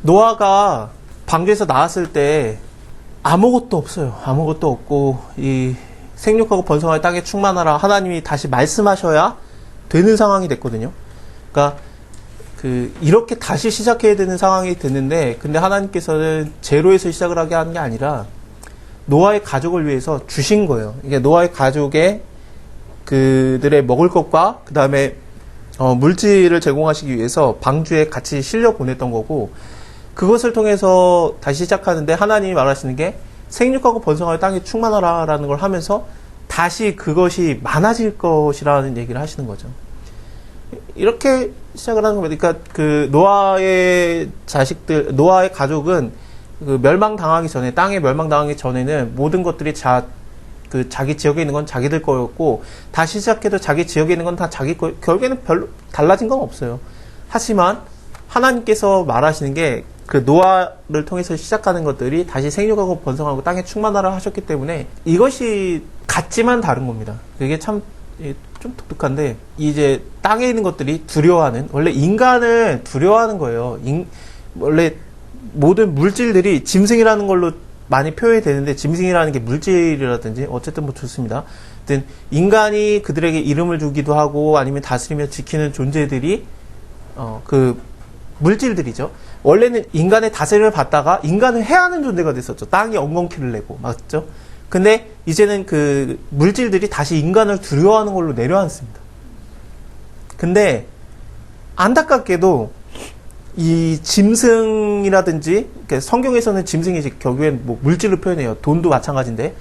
노아가 방주에서 나왔을 때 아무것도 없어요. 아무것도 없고 이 생육하고 번성할 땅에 충만하라 하나님이 다시 말씀하셔야 되는 상황이 됐거든요. 그러니까 이렇게 다시 시작해야 되는 상황이 됐는데, 근데 하나님께서는 제로에서 시작을 하게 하는 게 아니라 노아의 가족을 위해서 주신 거예요. 이게 노아의 가족의 그들의 먹을 것과 그 다음에 물질을 제공하시기 위해서 방주에 같이 실려 보냈던 거고, 그것을 통해서 다시 시작하는데 하나님이 말하시는 게 생육하고 번성할 땅에 충만하라라는 걸 하면서 다시 그것이 많아질 것이라는 얘기를 하시는 거죠. 이렇게 시작을 하는 겁니다. 그러니까 노아의 자식들, 노아의 가족은 멸망당하기 전에, 땅에 멸망당하기 전에는 모든 것들이 자기 지역에 있는 건 자기들 거였고, 다시 시작해도 자기 지역에 있는 건 다 자기 거, 결국에는 별로 달라진 건 없어요. 하지만 하나님께서 말하시는 게 노아를 통해서 시작하는 것들이 다시 생육하고 번성하고 땅에 충만하라 하셨기 때문에 이것이 같지만 다른 겁니다. 그게 참 좀 독특한데, 이제 땅에 있는 것들이 두려워하는, 원래 인간을 두려워하는 거예요. 원래 모든 물질들이 짐승이라는 걸로 많이 표현이 되는데, 짐승이라는 게 물질이라든지 어쨌든 뭐 좋습니다. 하여튼 인간이 그들에게 이름을 주기도 하고 아니면 다스리며 지키는 존재들이 물질들이죠. 원래는 인간의 다스림을 받다가 인간을 해하는 존재가 됐었죠. 땅이 엉겅퀴를 내고, 맞죠? 근데 이제는 물질들이 다시 인간을 두려워하는 걸로 내려앉습니다. 근데 안타깝게도 이 짐승이라든지, 성경에서는 짐승이 결국엔 뭐 물질을 표현해요. 돈도 마찬가지인데,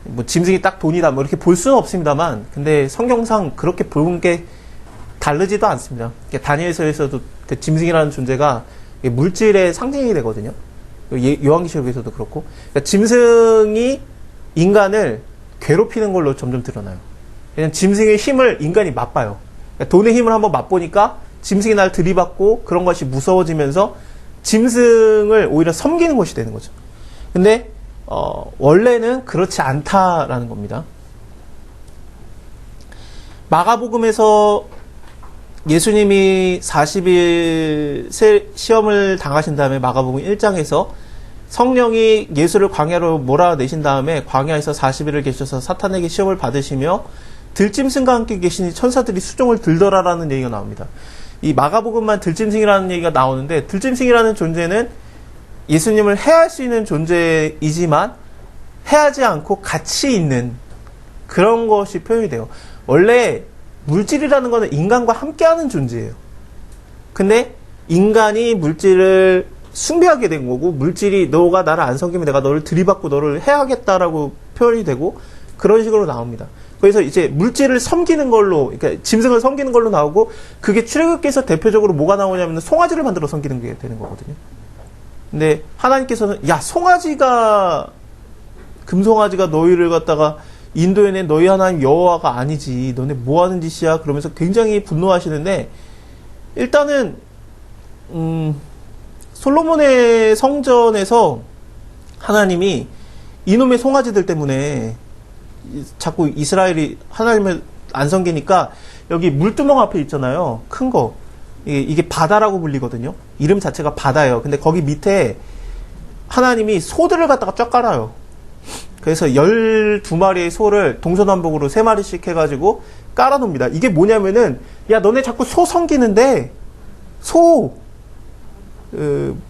뭐 짐승이 딱 돈이다 뭐 이렇게 볼 수는 없습니다만, 근데 성경상 그렇게 보는 게 다르지도 않습니다. 다니엘서에서도 짐승이라는 존재가 물질의 상징이 되거든요. 요한계시록에서도 그렇고, 그러니까 짐승이 인간을 괴롭히는 걸로 점점 드러나요. 왜냐면 짐승의 힘을 인간이 맛봐요. 그러니까 돈의 힘을 한번 맛보니까 짐승이 날 들이받고 그런 것이 무서워지면서 짐승을 오히려 섬기는 것이 되는 거죠. 근데 원래는 그렇지 않다라는 겁니다. 마가복음에서 예수님이 40일 시험을 당하신 다음에 마가복음 1장에서 성령이 예수를 광야로 몰아내신 다음에 광야에서 40일을 계셔서 사탄에게 시험을 받으시며 들짐승과 함께 계시니 천사들이 수종을 들더라라는 얘기가 나옵니다. 이 마가복음만 들짐승이라는 얘기가 나오는데, 들짐승이라는 존재는 예수님을 해할 수 있는 존재이지만 해하지 않고 같이 있는 그런 것이 표현이 돼요. 원래 물질이라는 것은 인간과 함께하는 존재예요. 근데 인간이 물질을 숭배하게 된 거고, 물질이 너가 나를 안 섬기면 내가 너를 들이받고 너를 해야겠다라고 표현이 되고, 그런 식으로 나옵니다. 그래서 이제 물질을 섬기는 걸로, 그러니까 짐승을 섬기는 걸로 나오고, 그게 출애굽기에서 대표적으로 뭐가 나오냐면 송아지를 만들어 섬기는 게 되는 거거든요. 근데 하나님께서는 금송아지가 너희를 갖다가 인도해낸 너희 하나님 여호와가 아니지, 너네 뭐 하는 짓이야, 그러면서 굉장히 분노하시는데, 일단은 솔로몬의 성전에서 하나님이 이놈의 송아지들 때문에 자꾸 이스라엘이 하나님을 안 섬기니까, 여기 물두멍 앞에 있잖아요. 큰 거. 이게 바다라고 불리거든요. 이름 자체가 바다예요. 근데 거기 밑에 하나님이 소들을 갖다가 쫙 깔아요. 그래서 12마리의 소를 동서남북으로 3마리씩 해가지고 깔아놓습니다. 이게 뭐냐면은, 야, 너네 자꾸 소 섬기는데,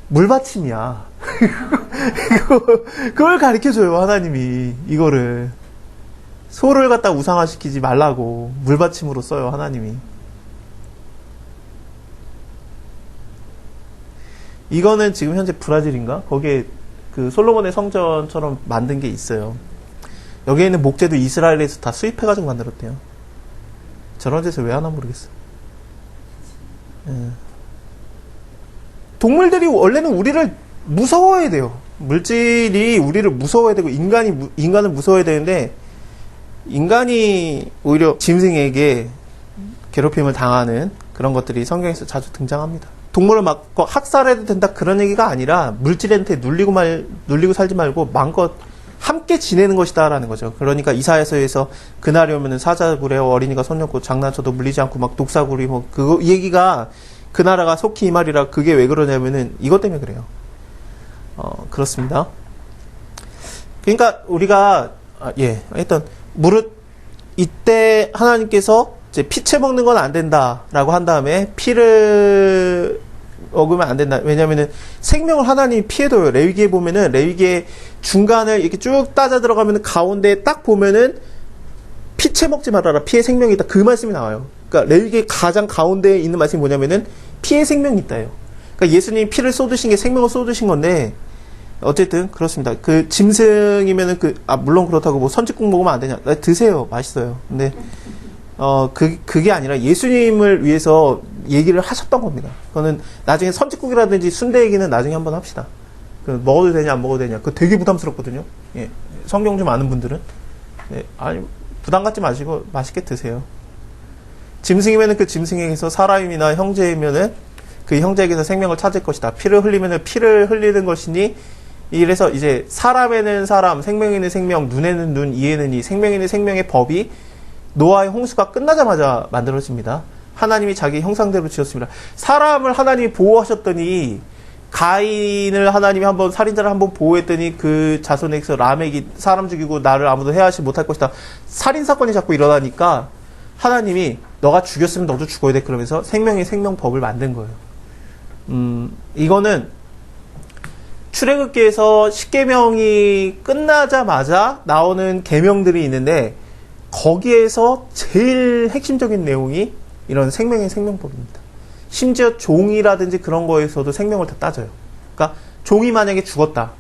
물받침이야. 그걸 가르쳐줘요, 하나님이. 이거를. 소를 갖다 우상화시키지 말라고 물받침으로 써요, 하나님이. 이거는 지금 현재 브라질인가? 거기에 솔로몬의 성전처럼 만든 게 있어요. 여기에 있는 목재도 이스라엘에서 다 수입해가지고 만들었대요. 저런 데서 왜 하나 모르겠어. 동물들이 원래는 우리를 무서워해야 돼요. 물질이 우리를 무서워해야 되고, 인간을 무서워해야 되는데, 인간이 오히려 짐승에게 괴롭힘을 당하는 그런 것들이 성경에서 자주 등장합니다. 동물을 막 학살해도 된다 그런 얘기가 아니라, 물질한테 눌리고 살지 말고 마음껏 함께 지내는 것이다라는 거죠. 그러니까 이사야서에서 그날이 오면은 사자굴에 어린이가 손 놓고 장난쳐도 물리지 않고 막 독사구리 이 얘기가 그 나라가 속히 임하리라. 그게 왜 그러냐면은 이것 때문에 그래요. 그렇습니다. 그러니까 우리가 하여튼 무릇 이때 하나님께서 이제 피채 먹는 건 안 된다라고 한 다음에 피를 먹으면 안 된다. 왜냐면은 생명을 하나님이 피해둬요. 레위기에 보면은 레위기의 중간을 이렇게 쭉 따져 들어가면은 가운데 딱 보면은 피채 먹지 말아라. 피의 생명이 있다. 그 말씀이 나와요. 그러니까 레위기의 가장 가운데에 있는 말씀이 뭐냐면은 피의 생명이 있다요. 그러니까 예수님이 피를 쏟으신 게 생명을 쏟으신 건데 어쨌든 그렇습니다. 그 짐승이면은 물론 그렇다고 뭐 선짓국 먹으면 안 되냐? 드세요. 맛있어요. 근데 그게 아니라 예수님을 위해서 얘기를 하셨던 겁니다. 그거는 나중에 선짓국이라든지 순대 얘기는 나중에 한번 합시다. 먹어도 되냐 안 먹어도 되냐. 그거 되게 부담스럽거든요. 예. 성경 좀 아는 분들은 아니 부담 갖지 마시고 맛있게 드세요. 짐승이면은 그 짐승에게서 사람이나 형제이면은 그 형제에게서 생명을 찾을 것이다. 피를 흘리면은 피를 흘리는 것이니 이래서 이제 사람에는 사람, 생명에는 생명, 눈에는 눈, 이에는 이, 생명에는 생명의 법이 노아의 홍수가 끝나자마자 만들어집니다. 하나님이 자기 형상대로 지었습니다. 사람을 하나님이 보호하셨더니 가인을 하나님이 한번 살인자를 한번 보호했더니 그 자손에게서 라멕이 사람 죽이고 나를 아무도 해하지 못할 것이다. 살인 사건이 자꾸 일어나니까 하나님이 너가 죽였으면 너도 죽어야 돼. 그러면서 생명의 생명법을 만든 거예요. 이거는 출애굽기에서 10계명이 끝나자마자 나오는 계명들이 있는데 거기에서 제일 핵심적인 내용이 이런 생명의 생명법입니다. 심지어 종이라든지 그런 거에서도 생명을 다 따져요. 그러니까 종이 만약에 죽었다.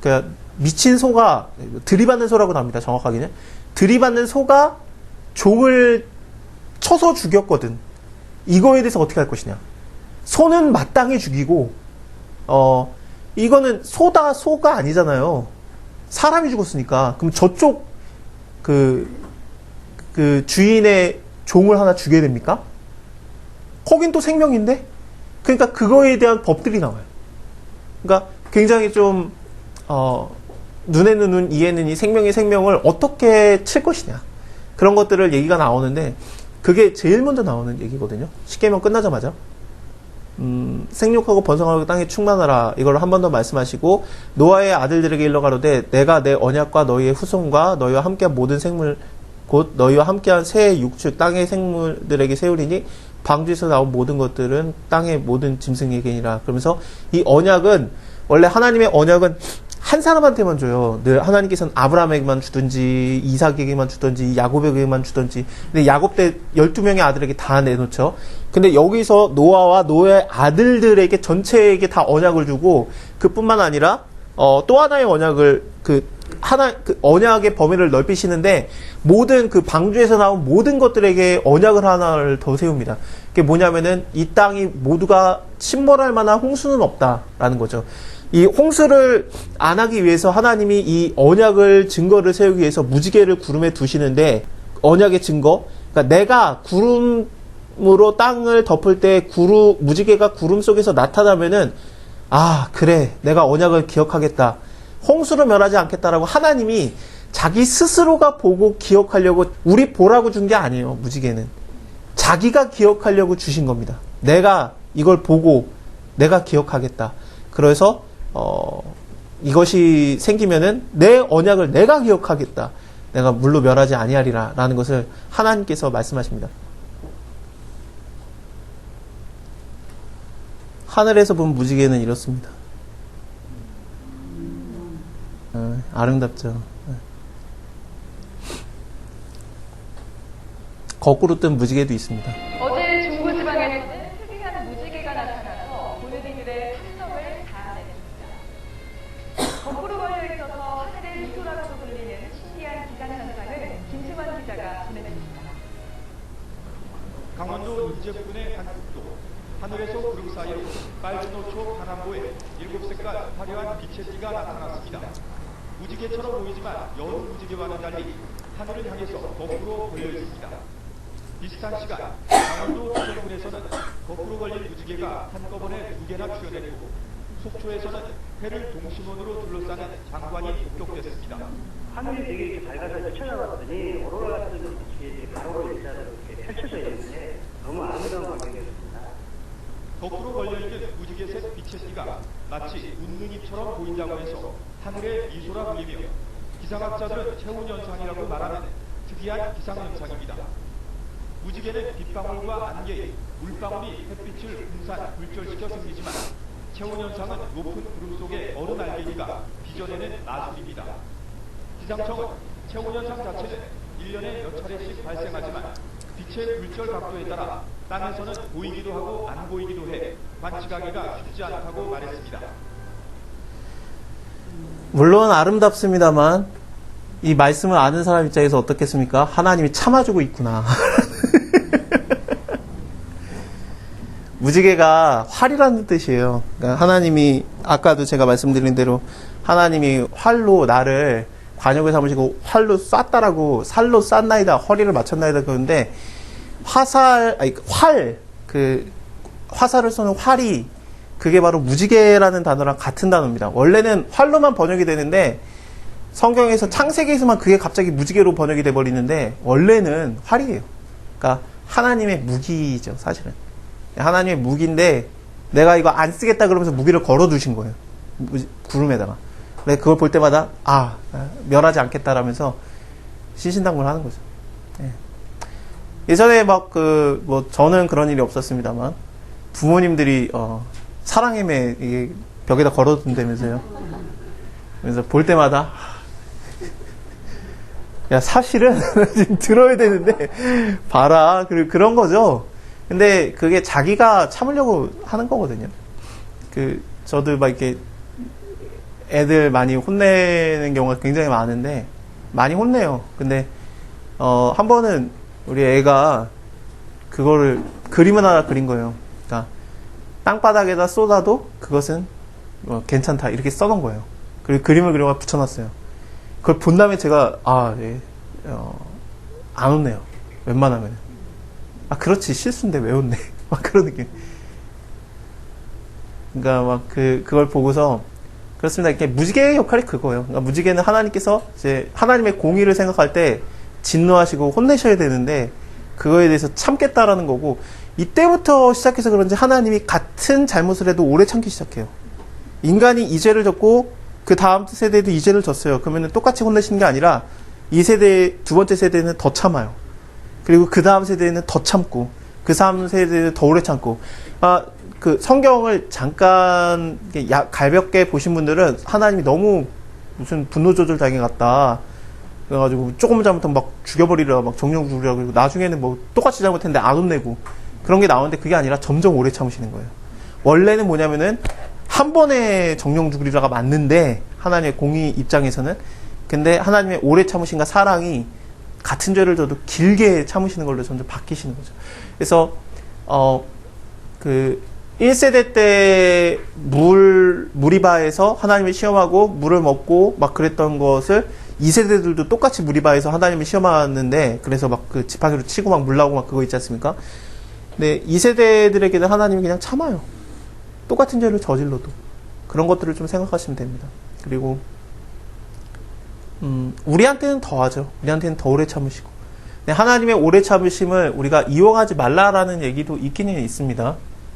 그러니까 미친 소가 들이받는 소라고 나옵니다. 정확하게는 들이받는 소가 종을 쳐서 죽였거든. 이거에 대해서 어떻게 할 것이냐. 소는 마땅히 죽이고 이거는 소가 아니잖아요. 사람이 죽었으니까. 그럼 저쪽 그 주인의 종을 하나 죽여야 됩니까? 거긴 또 생명인데? 그러니까 그거에 대한 법들이 나와요. 그러니까 굉장히 좀 눈에는 눈, 이에는 이, 생명의 생명을 어떻게 칠 것이냐. 그런 것들을 얘기가 나오는데 그게 제일 먼저 나오는 얘기거든요. 10계명 끝나자마자. 생육하고 번성하고 땅에 충만하라. 이걸 한 번 더 말씀하시고 노아의 아들들에게 일러 가로되 내가 내 언약과 너희의 후손과 너희와 함께한 모든 생물 곧 너희와 함께한 새 육축 땅의 생물들에게 세우리니 방주에서 나온 모든 것들은 땅의 모든 짐승에게니라. 그러면서 이 언약은 원래 하나님의 언약은 한 사람한테만 줘요. 늘 하나님께서는 아브라함에게만 주든지 이삭에게만 주든지 야곱에게만 주든지. 근데 야곱 때 12명의 아들에게 다 내놓죠. 근데 여기서 노아와 노아의 아들들에게 전체에게 다 언약을 주고 그뿐만 아니라 또 하나의 언약을 그 언약의 범위를 넓히시는데 모든 그 방주에서 나온 모든 것들에게 언약을 하나를 더 세웁니다. 그게 뭐냐면은 이 땅이 모두가 침몰할 만한 홍수는 없다라는 거죠. 이 홍수를 안 하기 위해서 하나님이 이 언약을 증거를 세우기 위해서 무지개를 구름에 두시는데 언약의 증거, 그러니까 내가 구름으로 땅을 덮을 때 무지개가 구름 속에서 나타나면은 그래 내가 언약을 기억하겠다. 홍수로 멸하지 않겠다라고 하나님이 자기 스스로가 보고 기억하려고 우리 보라고 준 게 아니에요. 무지개는 자기가 기억하려고 주신 겁니다. 내가 이걸 보고 내가 기억하겠다. 그래서 이것이 생기면은 내 언약을 내가 기억하겠다. 내가 물로 멸하지 아니하리라 라는 것을 하나님께서 말씀하십니다. 하늘에서 본 무지개는 이렇습니다. 아름답죠. 거꾸로 뜬 무지개도 있습니다. 어제 중부지방에서는 특이한 무지개가 나타나서 보는 이들의 탐욕을 자아냈습니다. 거꾸로 걸려 있어서 하늘의 미소라고도 불리는 신기한 기상현상을 김승환 기자가 전해드립니다. 강원도 인제부근의 한 국도 하늘에서 구름 사이로 빨간 노초 강남구에 7색깔 화려한 빛의 띠가 나타났습니다. 무지개처럼 보이지만 여름 무지개와는 달리 하늘을 향해서 거꾸로 걸려 있습니다. 비슷한 시간 강원도 수성군에서는 거꾸로 걸린 무지개가 한꺼번에 2개나 출현했고 속초에서는 해를 동심원으로 둘러싸는 장관이 목격됐습니다. 하늘이 되게 이렇게 밝아서 쳐다봤더니 오로라 같은 빛이 가로로 일자로 이렇게 펼쳐져 있는데 너무 아름다운 광경이었습니다. 거꾸로 걸려있는 무지개색 빛의 띠가 마치 웃는 입처럼 보인다고 해서 하늘의 미소라 불리며 기상학자들은 체온현상이라고 말하는 특이한 기상현상입니다. 무지개는 빗방울과 안개에 물방울이 햇빛을 분산, 굴절시켜 생기지만 체온현상은 높은 구름 속의 어느 날개기가 빚어내는 마술입니다. 기상청은 체온현상 자체는 1년에 몇 차례씩 발생하지만 빛의 굴절 각도에 따라 땅에서는 보이기도 하고 안 보이기도 해 관측하기가 쉽지 않다고 말했습니다. 물론 아름답습니다만 이 말씀을 아는 사람 입장에서 어떻겠습니까? 하나님이 참아주고 있구나. 무지개가 활이라는 뜻이에요. 그러니까 하나님이 아까도 제가 말씀드린 대로 하나님이 활로 나를 관역을 삼으시고 활로 쐈다라고 살로 쐈나이다 허리를 맞췄나이다 그러는데 화살을 쏘는 활이 그게 바로 무지개라는 단어랑 같은 단어입니다. 원래는 활로만 번역이 되는데 성경에서 창세기에서만 그게 갑자기 무지개로 번역이 돼 버리는데 원래는 활이에요. 그러니까 하나님의 무기죠, 사실은. 하나님의 무기인데 내가 이거 안 쓰겠다 그러면서 무기를 걸어 두신 거예요. 구름에다가. 근데 그걸 볼 때마다 멸하지 않겠다라면서 신신당부를 하는 거죠. 예. 예전에 저는 그런 일이 없었습니다만 부모님들이 사랑해매 이게 벽에다 걸어둔다면서요. 그래서 볼 때마다 야 사실은 들어야 되는데 봐라 그런 거죠. 근데 그게 자기가 참으려고 하는 거거든요. 저도 막 이렇게 애들 많이 혼내는 경우가 굉장히 많은데 많이 혼내요. 근데 한 번은 우리 애가 그거를 그림을 하나 그린 거예요. 그러니까 땅바닥에다 쏟아도 그것은 괜찮다 이렇게 써놓은 거예요. 그리고 그림을 그려서 붙여놨어요. 그걸 본 다음에 제가 안 혼내요. 웬만하면. 그렇지 실수인데 왜 혼내? 막 그런 느낌. 그러니까 그걸 보고서 그렇습니다. 이렇게 무지개의 역할이 그거예요. 그러니까 무지개는 하나님께서 이제 하나님의 공의를 생각할 때 진노하시고 혼내셔야 되는데 그거에 대해서 참겠다라는 거고 이때부터 시작해서 그런지 하나님이 같은 잘못을 해도 오래 참기 시작해요. 인간이 이 죄를 졌고 그 다음 세대도 이 죄를 졌어요. 그러면 똑같이 혼내시는 게 아니라 이 세대 두 번째 세대는 더 참아요. 그리고 그 다음 세대는 더 참고 그 다음 세대는 더 오래 참고 성경을 잠깐 가볍게 보신 분들은 하나님이 너무 무슨 분노 조절 당해 갔다. 그래가지고 조금만 잘못하면 막 죽여버리라, 막 정령 죽이라 그러고 나중에는 뭐 똑같이 잘못했는데 안 혼내고 그런 게 나오는데 그게 아니라 점점 오래 참으시는 거예요. 원래는 뭐냐면은 한 번에 정령 죽이라가 맞는데 하나님의 공의 입장에서는 근데 하나님의 오래 참으신가 사랑이 같은 죄를 져도 길게 참으시는 걸로 점점 바뀌시는 거죠. 그래서 1세대 때 무리바에서 하나님을 시험하고 물을 먹고 막 그랬던 것을 2세대들도 똑같이 무리바에서 하나님을 시험하는데 그래서 막 그 지팡이로 치고 막 물 나오고 막 그거 있지 않습니까? 근데 2세대들에게는 하나님이 그냥 참아요. 똑같은 죄를 저질러도. 그런 것들을 좀 생각하시면 됩니다. 그리고 우리한테는 더 하죠. 우리한테는 더 오래 참으시고. 하나님의 오래 참으심을 우리가 이용하지 말라라는 얘기도 있기는 있습니다.